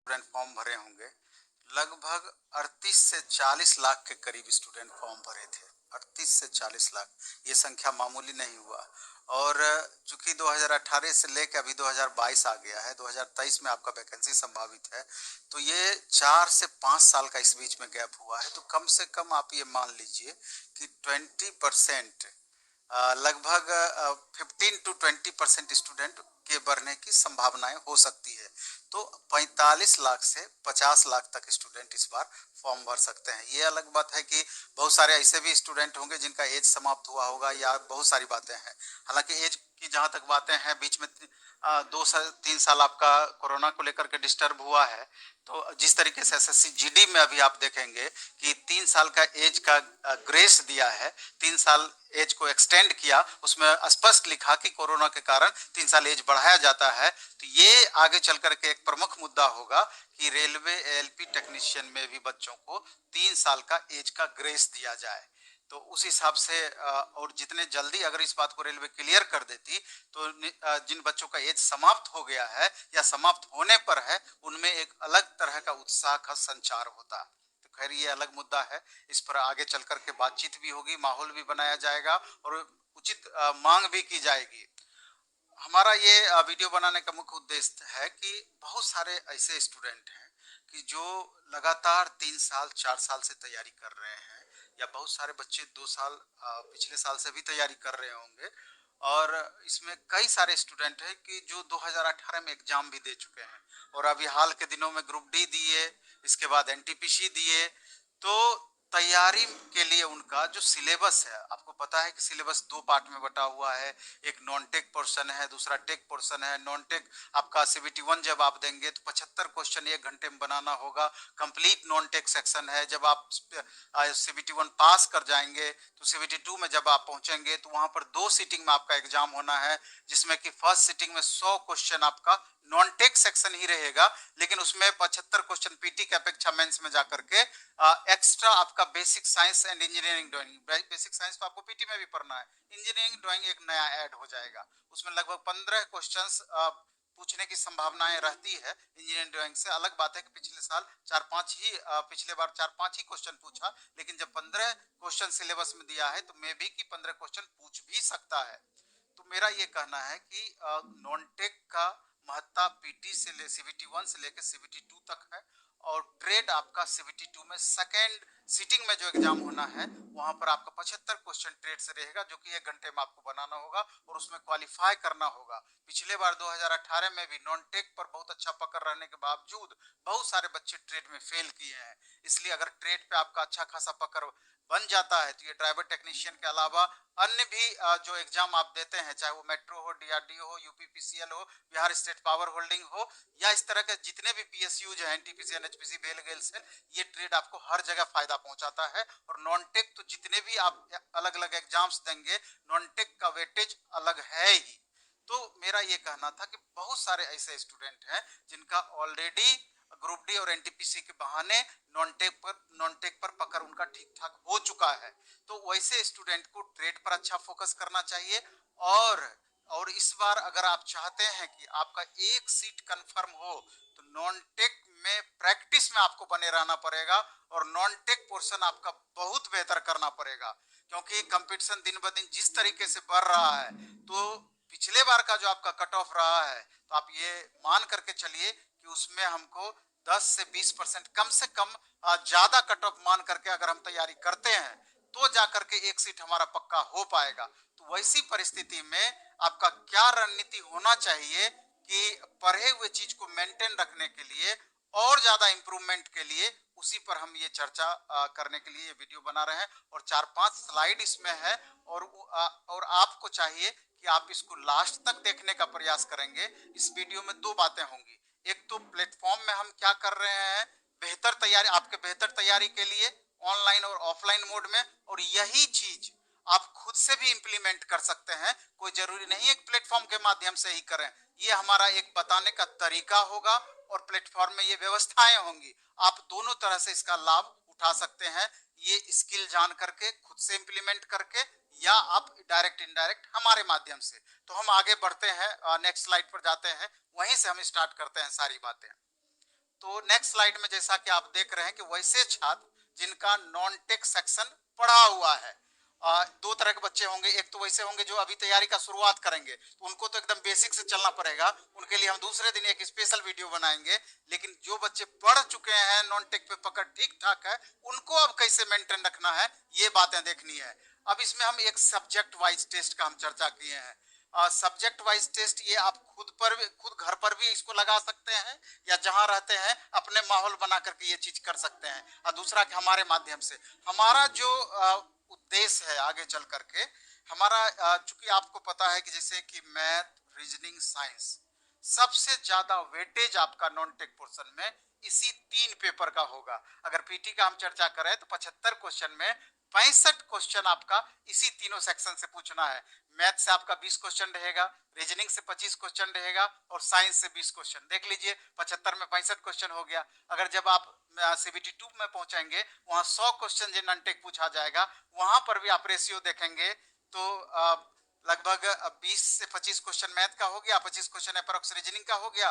Student form भरे होंगे। लगभग 38 से 40 लाख के करीब स्टूडेंट फॉर्म भरे थे। 38 से 40 लाख, ये संख्या मामूली नहीं हुआ। और चूंकि 2018 से लेकर अभी 2022 आ गया है, 2023 में आपका वैकेंसी संभावित है, तो ये 4 से 5 साल का इस बीच में गैप हुआ है। तो कम से कम आप ये मान लीजिए कि 20% लगभग 15 to 20% स्टूडेंट के बढ़ने की संभावनाएं हो सकती है। तो 45 लाख से 50 लाख तक स्टूडेंट इस बार फॉर्म भर सकते हैं। ये अलग बात है कि बहुत सारे ऐसे भी स्टूडेंट होंगे जिनका एज समाप्त हुआ होगा, या बहुत सारी बातें हैं। हालांकि एज की जहां तक बातें हैं, बीच में 2 से 3 साल आपका कोरोना को लेकर के डिस्टर्ब हुआ है। तो जिस तरीके से एसएससी जीडी में अभी आप देखेंगे कि 3 साल का एज का ग्रेस दिया है, 3 साल एज को एक्सटेंड किया, उसमें स्पष्ट लिखा कि कोरोना के कारण 3 साल एज बढ़ाया जाता है। तो ये आगे चल करके एक प्रमुख मुद्दा होगा कि रेलवे एएलपी टेक्नीशियन में भी बच्चों को 3 साल का एज का ग्रेस दिया जाए। तो उस हिसाब से और जितने जल्दी अगर इस बात को रेलवे क्लियर कर देती, तो जिन बच्चों का एज समाप्त हो गया है या समाप्त होने पर है, उनमें एक अलग तरह का उत्साह का संचार होता। तो खैर ये अलग मुद्दा है, इस पर आगे चल करके बातचीत भी होगी, माहौल भी बनाया जाएगा और उचित मांग भी की जाएगी। हमारा ये वीडियो बनाने का मुख्य उद्देश्य है कि बहुत सारे ऐसे स्टूडेंट हैं कि जो लगातार 3 साल 4 साल से तैयारी कर रहे हैं, या बहुत सारे बच्चे 2 साल पिछले साल से भी तैयारी कर रहे होंगे। और इसमें कई सारे स्टूडेंट हैं कि जो 2018 में एग्जाम भी दे चुके हैं और अभी हाल के दिनों में ग्रुप डी दिए, इसके बाद एनटीपीसी दिए। तो तैयारी के लिए उनका जो सिलेबस है, आपको पता है कि सिलेबस 2 पार्ट में बटा हुआ है। एक नॉन टेक पोर्शन है, दूसरा टेक पोर्शन है। नॉन टेक आपका सीबीटी 1 जब आप देंगे तो 75 क्वेश्चन 1 घंटे में बनाना होगा, कंप्लीट नॉन टेक सेक्शन है। जब आप सीबीटी 1 पास कर जाएंगे तो सीबीटी 2 में जब आप पहुंचेंगे तो वहां पर 2 सीटिंग में आपका एग्जाम होना है, जिसमें कि फर्स्ट सीटिंग में 100 क्वेश्चन आपका नॉन टेक सेक्शन ही रहेगा, लेकिन उसमें 75 क्वेश्चन पीटी की अपेक्षा मेंस में जाकर के एक्स्ट्रा आपका basic science and engineering drawing, basic science तो आपको पीटी में भी पढ़ना है, इंजीनियरिंग ड्राइंग एक नया ऐड हो जाएगा। उसमें लगभग 15 क्वेश्चंस पूछने की संभावनाएं रहती है इंजीनियरिंग ड्राइंग से। अलग बात है कि पिछले साल 4-5 ही पिछले बार 4-5 ही क्वेश्चन पूछा, लेकिन जब 15 क्वेश्चन सिलेबस में दिया है तो मे भी कि 15 क्वेश्चन पूछ भी सकता है। तो मेरा ये कहना है कि नॉन टेक का महत्ता पीटी से ले सीबीटी 1 से लेकर सीबीटी 2 तक है, और ट्रेड आपका सीबीटी 2 में सेकेंड सीटिंग में जो एग्जाम होना है वहां पर आपका 75 क्वेश्चन ट्रेड से रहेगा, जो कि 1 घंटे में आपको बनाना होगा और उसमें क्वालिफाई करना होगा। पिछले बार 2018 में भी नॉन टेक पर बहुत अच्छा पकड़ रहने के बावजूद बहुत सारे बच्चे ट्रेड में फेल किए हैं। इसलिए अगर ट्रेड पे आपका अच्छा खासा पकड़ बन जाता है तो ये ड्राइवर टेक्नीशियन के अलावा अन्य भी जो एग्जाम आप देते हैं, चाहे वो मेट्रो हो, डीआरडीओ हो, यूपीपीसीएल हो, बिहार स्टेट पावर होल्डिंग हो, या इस तरह के जितने भी पीएसयूज हैं, एनटीपीसी, एनएचपीसी, भेल गेल सेल, ये ट्रेड आपको हर जगह फायदा पहुंचाता है। और नॉन टेक तो जितने भी आप अलग अलग एग्जाम्स देंगे, नॉन टेक का वेटेज अलग है ही। तो मेरा ये कहना था कि बहुत सारे ऐसे स्टूडेंट हैं जिनका ऑलरेडी ग्रुप डी और एनटीपीसी के बहाने नॉन टेक पर पकड़ उनका ठीक ठाक हो चुका है। तो वैसे स्टूडेंट को ट्रेड पर अच्छा फोकस करना चाहिए। और इस बार अगर आप चाहते हैं कि आपका एक सीट कंफर्म हो तो नॉन टेक में प्रैक्टिस में आपको बने रहना पड़ेगा और नॉन टेक पोर्शन आपका बहुत बेहतर करना पड़ेगा, क्योंकि कंपटीशन दिन ब दिन जिस तरीके से बढ़ रहा है, तो पिछले बार का जो आपका कट ऑफ रहा है, तो आप ये मान करके चलिए कि उसमें हमको 10 से 20% कम से कम ज्यादा कट ऑफ मान करके अगर हम तैयारी करते हैं तो जाकर के एक सीट हमारा पक्का हो पाएगा। तो वैसी परिस्थिति में आपका क्या रणनीति होना चाहिए कि पढ़े हुए चीज को मेंटेन रखने के लिए और ज्यादा इंप्रूवमेंट के लिए, उसी पर हम ये चर्चा करने के लिए ये वीडियो बना रहे हैं। और 4-5 स्लाइड इसमें है, और आपको चाहिए कि आप इसको लास्ट तक देखने का प्रयास करेंगे। इस वीडियो में 2 बातें होंगी। एक तो प्लेटफॉर्म में हम क्या कर रहे हैं बेहतर तैयारी, आपके बेहतर तैयारी के लिए ऑनलाइन और ऑफलाइन मोड में, और यही चीज आप खुद से भी इंप्लीमेंट कर सकते हैं। कोई जरूरी नहीं एक प्लेटफॉर्म के माध्यम से ही करें, ये हमारा एक बताने का तरीका होगा और प्लेटफॉर्म में ये व्यवस्थाएं होंगी। आप दोनों तरह से इसका लाभ उठा सकते हैं, ये स्किल जान करके खुद से इंप्लीमेंट करके, या आप डायरेक्ट इनडायरेक्ट हमारे माध्यम से। तो हम आगे बढ़ते हैं, नेक्स्ट स्लाइड पर जाते हैं, वहीं से हम स्टार्ट करते हैं सारी बातें। तो नेक्स्ट स्लाइड में जैसा कि आप देख रहे हैं कि वैसे छात्र जिनका नॉन टेक सेक्शन पढ़ा हुआ है, दो तरह के बच्चे होंगे। एक तो वैसे होंगे जो अभी तैयारी का शुरुआत करेंगे, तो उनको तो एकदम बेसिक से चलना पड़ेगा, उनके लिए हम दूसरे दिन एक स्पेशल वीडियो बनाएंगे। लेकिन जो बच्चे पढ़ चुके हैं, नॉन टेक पे पकड़ ठीक ठाक है, उनको अब कैसे मेंटेन रखना है ये बातें देखनी है। अब इसमें हम एक सब्जेक्ट वाइज टेस्ट का हम चर्चा किए हैं। सब्जेक्ट वाइज टेस्ट ये आप खुद घर पर भी इसको लगा सकते हैं, या जहां रहते हैं अपने माहौल बना करके ये चीज कर सकते हैं। और दूसरा कि हमारे माध्यम से हमारा जो उद्देश्य है आगे चल करके, हमारा चूंकि आपको पता है कि जैसे कि मैथ, रीजनिंग, साइंस, सबसे ज्यादा वेटेज आपका नॉन टेक पोर्शन में इसी 3 पेपर का होगा। अगर पीटी का हम चर्चा करें तो 75 क्वेश्चन में 65 क्वेश्चन आपका इसी तीनों सेक्शन से पूछना है। मैथ से आपका 20 क्वेश्चन रहेगा, रीजनिंग से 25 क्वेश्चन रहेगा, और साइंस से 20 क्वेश्चन। देख लीजिए 75 में 65 क्वेश्चन हो गया। अगर जब आप सीबीटी 2 में पहुंचेंगे, वहां 100 क्वेश्चन जो नॉन टेक पूछा जाएगा, वहां पर भी आप रेशियो देखेंगे तो लगभग 20 से 25 क्वेश्चन मैथ का हो गया, 25 क्वेश्चन अप्रोक्स रीजनिंग का हो गया,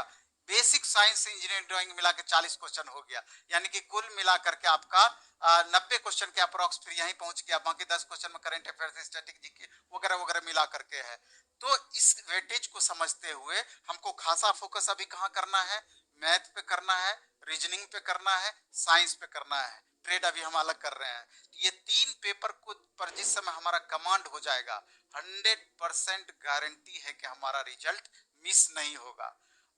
बेसिक साइंस से इंजीनियरिंग ड्राइंग मिला के 40 क्वेश्चन हो गया। यानी कि कुल मिला करके आपका 90 क्वेश्चन के अप्रोक्स फिर यहीं पहुंच गया। बाकी 10 क्वेश्चन में करंट अफेयर्स, स्टैटिक, जीके वगैरह वगैरह मिला करके है। तो इस वेटेज को समझते हुए हमको खासा फोकस अभी कहाँ करना है, मैथ पे करना है, रीजनिंग पे करना है, साइंस पे करना है। ट्रेड अभी हम अलग कर रहे हैं। ये 3 पेपर को पर जिस समय हमारा कमांड हो जाएगा, 100% गारंटी है कि हमारा रिजल्ट मिस नहीं होगा।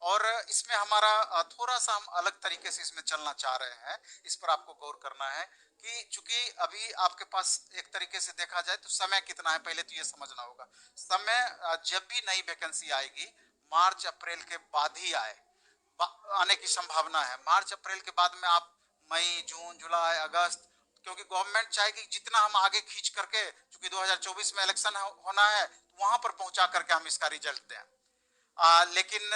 और इसमें हमारा थोड़ा सा हम अलग तरीके से इसमें चलना चाह रहे हैं। इस पर आपको गौर करना है कि चूंकि अभी आपके पास एक तरीके से देखा जाए तो समय कितना है, पहले तो ये समझना होगा। समय जब भी नई वैकेंसी आएगी, मार्च अप्रैल के बाद ही आने की संभावना है। मार्च अप्रैल के बाद में आप मई, जून, जुलाई, अगस्त, क्योंकि गवर्नमेंट चाहेगी जितना हम आगे खींच करके, चूंकि 2024 में इलेक्शन होना है, तो वहां पर पहुंचा करके हम इसका रिजल्ट दें। लेकिन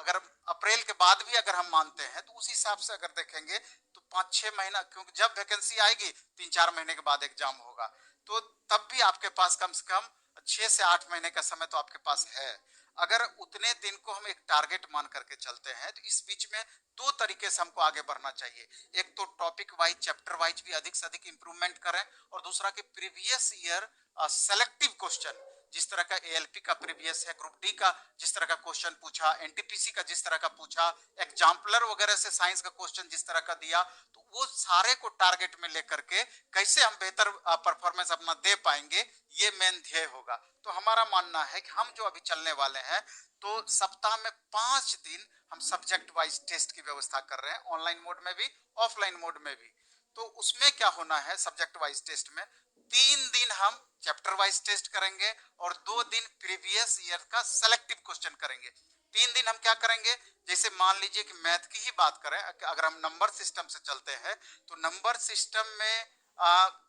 अगर अप्रैल के बाद भी अगर हम मानते हैं तो उस हिसाब से अगर देखेंगे तो 5-6 महीना, क्योंकि जब वैकेंसी आएगी 3-4 महीने के बाद एग्जाम होगा, तो तब भी आपके पास कम से कम 6 से 8 महीने का समय तो आपके पास है। अगर उतने दिन को हम एक टारगेट मान करके चलते हैं तो इस बीच में 2 तरीके से हमको आगे बढ़ना चाहिए। एक तो टॉपिक वाइज, चैप्टर वाइज भी अधिक से अधिक इंप्रूवमेंट करें, और दूसरा कि प्रीवियस ईयर सेलेक्टिव क्वेश्चन, जिस तरह का एएलपी का प्रीवियस है, ग्रुप डी का जिस तरह का क्वेश्चन पूछा, एनटीपीसी का जिस तरह का पूछा, एग्जाम्पलर वगैरह से साइंस का क्वेश्चन जिस तरह का दिया, तो वो सारे को टारगेट में लेकर के कैसे हम बेहतर परफॉर्मेंस अपना दे पाएंगे, ये मेन ध्येय होगा। तो हमारा मानना है कि हम जो अभी चलने वाले हैं, तो सप्ताह में 5 दिन हम सब्जेक्ट वाइज टेस्ट की व्यवस्था कर रहे हैं, ऑनलाइन मोड में भी, ऑफलाइन मोड में भी। तो उसमें क्या होना है, सब्जेक्ट वाइज टेस्ट में 3 दिन हम चैप्टर वाइज टेस्ट करेंगे, और 2 दिन प्रीवियस ईयर का सेलेक्टिव क्वेश्चन करेंगे। 3 दिन हम क्या करेंगे, जैसे मान लीजिए कि मैथ की ही बात करें, अगर हम नंबर सिस्टम से चलते हैं, तो नंबर सिस्टम में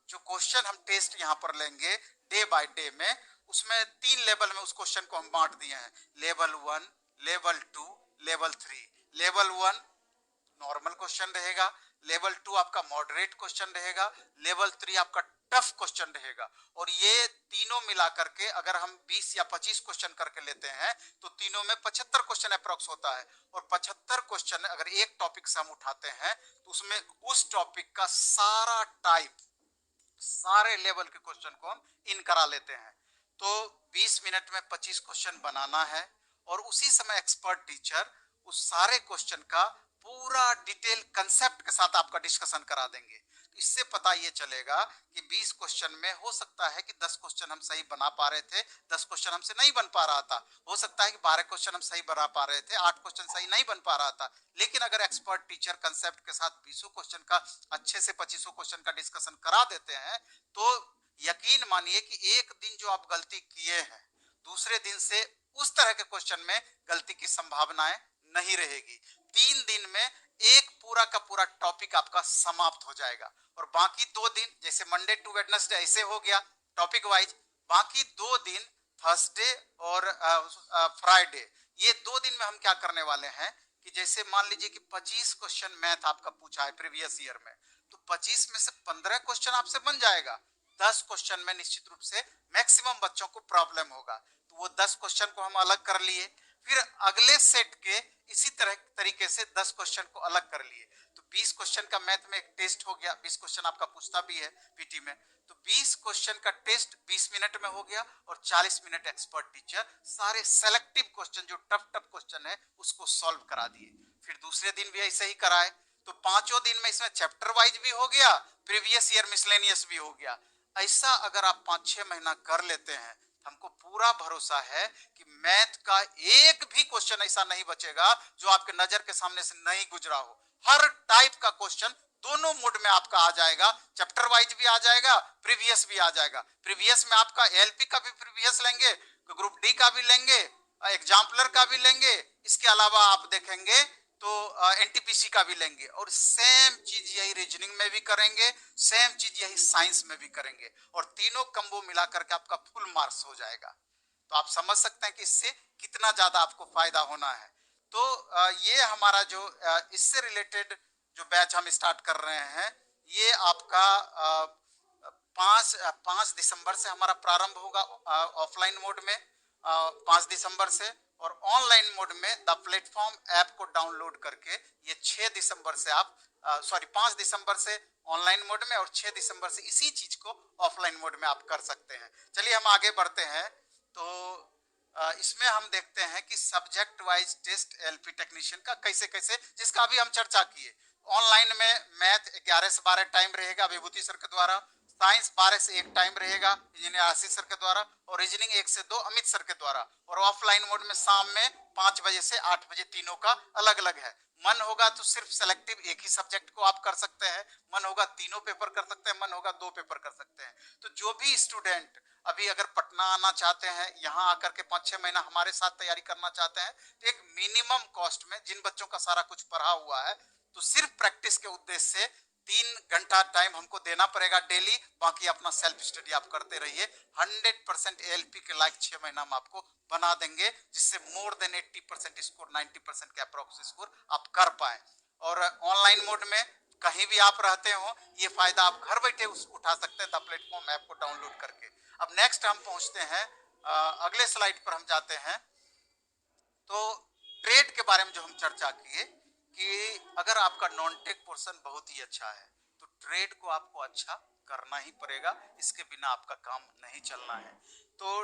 जो क्वेश्चन हम टेस्ट यहाँ पर लेंगे डे बाय डे में, उसमें 3 लेवल में उस क्वेश्चन को हम बांट दिए हैं। Level 1, level 2, level 3। Level 1 normal question रहेगा, लेवल 2 आपका मॉडरेट क्वेश्चन रहेगा, लेवल 3 आपका टफ क्वेश्चन रहेगा। और ये तीनों मिला करके अगर हम 20 या 25 क्वेश्चन करके लेते हैं तो तीनों में 75 क्वेश्चन अप्रोक्स होता है। और 75 क्वेश्चन अगर एक टॉपिक से हम उठाते हैं तो उसमें उस टॉपिक का सारा टाइप, सारे लेवल के क्वेश्चन को हम इन करा लेते हैं। तो 20 मिनट में 25 क्वेश्चन बनाना है, और उसी समय एक्सपर्ट टीचर उस सारे क्वेश्चन का पूरा डिटेल कंसेप्ट के साथ आपका डिस्कशन करा देंगे। तो इससे पता ये चलेगा कि 20 क्वेश्चन में हो सकता है कि 10 क्वेश्चन हम सही बना पा रहे थे, 10 क्वेश्चन हमसे नहीं बन पा रहा था, हो सकता है कि 12 क्वेश्चन हम सही बना पा रहे थे, 8 क्वेश्चन सही नहीं बन पा रहा था। लेकिन अगर एक्सपर्ट टीचर कंसेप्ट के साथ 20 क्वेश्चन का अच्छे से 25 क्वेश्चन का डिस्कशन करा देते हैं, तो यकीन मानिए कि एक दिन जो आप गलती किए हैं, दूसरे दिन से उस तरह के क्वेश्चन में गलती की संभावनाएं नहीं रहेगी। 3 दिन में एक पूरा का पूरा टॉपिक आपका समाप्त हो जाएगा। और बाकी 2 दिन, जैसे मंडे टू वेडनेसडे ऐसे हो गया टॉपिक वाइज, बाकी 2 दिन थर्सडे और फ्राइडे, ये 2 दिन में हम क्या करने वाले हैं कि जैसे मान लीजिए कि 25 क्वेश्चन मैथ आपका पूछा है प्रीवियस ईयर में, तो 25 में से 15 क्वेश्चन आपसे बन जाएगा। 10 क्वेश्चन में निश्चित रूप से मैक्सिमम बच्चों को प्रॉब्लम होगा, तो वो 10 क्वेश्चन को हम अलग कर लिए। फिर अगले सेट के इसी तरीके से 10 क्वेश्चन को अलग कर लिए, तो 20 क्वेश्चन का मैथ में एक टेस्ट हो गया, 20 क्वेश्चन आपका पूछता भी है पीटी में, तो 20 क्वेश्चन का टेस्ट 20 मिनट में हो गया और 40 मिनट एक्सपर्ट टीचर सारे सेलेक्टिव क्वेश्चन जो टफ क्वेश्चन है उसको सॉल्व करा दिए। फिर दूसरे दिन भी ऐसे ही कराए, तो पांचों दिन में इसमें चैप्टर वाइज भी हो गया, प्रीवियस ईयर मिसलेनियस भी हो गया। ऐसा अगर आप 5-6 महीना कर लेते हैं, हमको पूरा भरोसा है कि मैथ का एक भी क्वेश्चन ऐसा नहीं बचेगा जो आपके नजर के सामने से नहीं गुजरा हो। हर टाइप का क्वेश्चन दोनों मोड में आपका आ जाएगा, चैप्टर वाइज भी आ जाएगा, प्रीवियस भी आ जाएगा। प्रीवियस में आपका एलपी का भी प्रीवियस लेंगे, ग्रुप डी का भी लेंगे, एग्जाम्पलर का भी लेंगे, इसके अलावा आप देखेंगे तो एनटीपीसी का भी लेंगे, और सेम चीज यही रीजनिंग में भी करेंगे, सेम चीज यही साइंस में भी करेंगे, और तीनों कम्बो मिला करके आपका फुल मार्क्स हो जाएगा। तो आप समझ सकते हैं कि इससे कितना ज्यादा आपको फायदा होना है। तो ये हमारा जो इससे रिलेटेड जो बैच हम स्टार्ट कर रहे हैं, ये आपका 5 दिसंबर से हमारा प्रारंभ होगा ऑफलाइन मोड में, 5 दिसंबर से, और ऑनलाइन मोड में द प्लेटफॉर्म ऐप को डाउनलोड करके ये 6 दिसंबर से आप 5 दिसंबर से ऑनलाइन मोड में और 6 दिसंबर से इसी चीज को ऑफलाइन मोड में आप कर सकते हैं। चलिए हम आगे बढ़ते हैं। तो इसमें हम देखते हैं कि subject wise test LP technician का कैसे कैसे, जिसका अभी हम चर्चा किए। ऑनलाइन में मैथ 11 से 12 टाइम रहेगा विभूति सर के द्वारा, साइंस 12 से 1 टाइम रहेगा इंजीनियर आशीष सर के द्वारा, और रीजनिंग 1 से 2 अमित सर के द्वारा, और ऑफलाइन मोड में शाम में 5 बजे से 8 बजे तीनों का अलग अलग है। मन होगा तो सिर्फ सेलेक्टिव एक ही सब्जेक्ट को आप कर सकते हैं, मन होगा तीनों पेपर कर सकते हैं, मन होगा 2 पेपर कर सकते हैं। तो जो भी स्टूडेंट अभी अगर पटना आना चाहते हैं, यहाँ आकर के 5-6 महीना हमारे साथ तैयारी करना चाहते हैं, तो एक मिनिमम कॉस्ट में जिन बच्चों का सारा कुछ पढ़ा हुआ है, तो सिर्फ प्रैक्टिस के उद्देश्य से 3 घंटा टाइम हमको देना पड़ेगा डेली, बाकी अपना सेल्फ स्टडी आप करते रहिए। 100% एएलपी के लायक 6 महीना में आपको बना देंगे, जिससे मोर देन 80% स्कोर, 90% के अप्रोक्स स्कोर आप कर पाए। और ऑनलाइन मोड में कहीं भी आप रहते हो, ये फायदा आप घर बैठे उठा सकते हैं द प्लेटफॉर्म ऐप को डाउनलोड करके। अब नेक्स्ट हम पहुंचते हैं, अगले स्लाइड पर हम जाते हैं। तो ट्रेड के बारे में जो हम चर्चा किए कि अगर आपका नॉन टेक पोर्शन बहुत ही अच्छा है, तो ट्रेड को आपको अच्छा करना ही पड़ेगा, इसके बिना आपका काम नहीं चलना है। तो